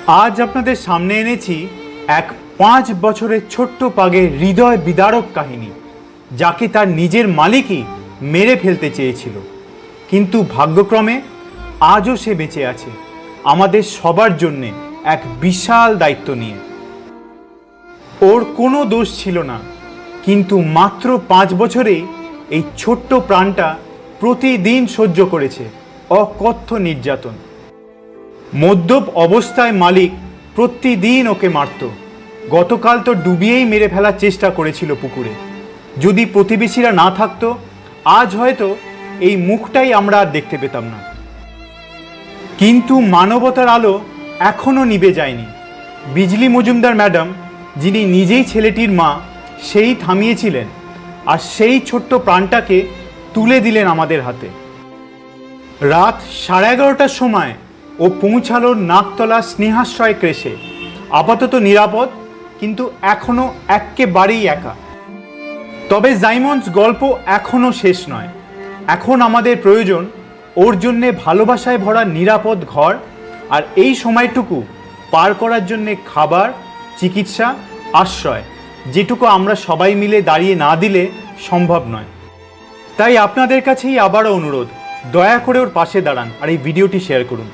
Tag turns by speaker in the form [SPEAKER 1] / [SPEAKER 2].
[SPEAKER 1] আজ আপনাদের সামনে এনেছি এক 5 বছরের ছোট্ট পাগের হৃদয় বিদারক কাহিনী, যাকে তার নিজের মালিকই মেরে ফেলতে চেয়েছিল, কিন্তু ভাগ্যক্রমে আজও সে বেঁচে আছে আমাদের সবার জন্যে এক বিশাল দায়িত্ব নিয়ে। ওর কোনো দোষ ছিল না, কিন্তু মাত্র 5 বছরেই এই ছোট্ট প্রাণটা প্রতিদিন সহ্য করেছে অকথ্য নির্যাতন। মদ্যপ অবস্থায় মালিক প্রতিদিন ওকে মারত। গতকাল তো ডুবিয়েই মেরে ফেলার চেষ্টা করেছিল পুকুরে। যদি প্রতিবেশীরা না থাকতো, আজ হয়তো এই মুখটাই আমরা আর দেখতে পেতাম না। কিন্তু মানবতার আলো এখনও নিভে যায়নি। বিজলি মজুমদার ম্যাডাম, যিনি নিজেই ছেলেটির মা, সেই থামিয়েছিলেন আর সেই ছোট্ট প্রাণটাকে তুলে দিলেন আমাদের হাতে। রাত 11:30টার সময় ও পৌঁছালো নাকতলা স্নেহাশ্রয় ক্রেশে। আপাতত নিরাপদ, কিন্তু এখনও একেবারেই একা। তবে জাইমন্স গল্প এখনও শেষ নয়। এখন আমাদের প্রয়োজন ওর জন্যে ভালোবাসায় ভরা নিরাপদ ঘর, আর এই সময়টুকু পার করার জন্যে খাবার, চিকিৎসা, আশ্রয়, যেটুকু আমরা সবাই মিলে দাঁড়িয়ে না দিলে সম্ভব নয়। তাই আপনাদের কাছেই আবারও অনুরোধ, দয়া করে ওর পাশে দাঁড়ান আর এই ভিডিওটি শেয়ার করুন।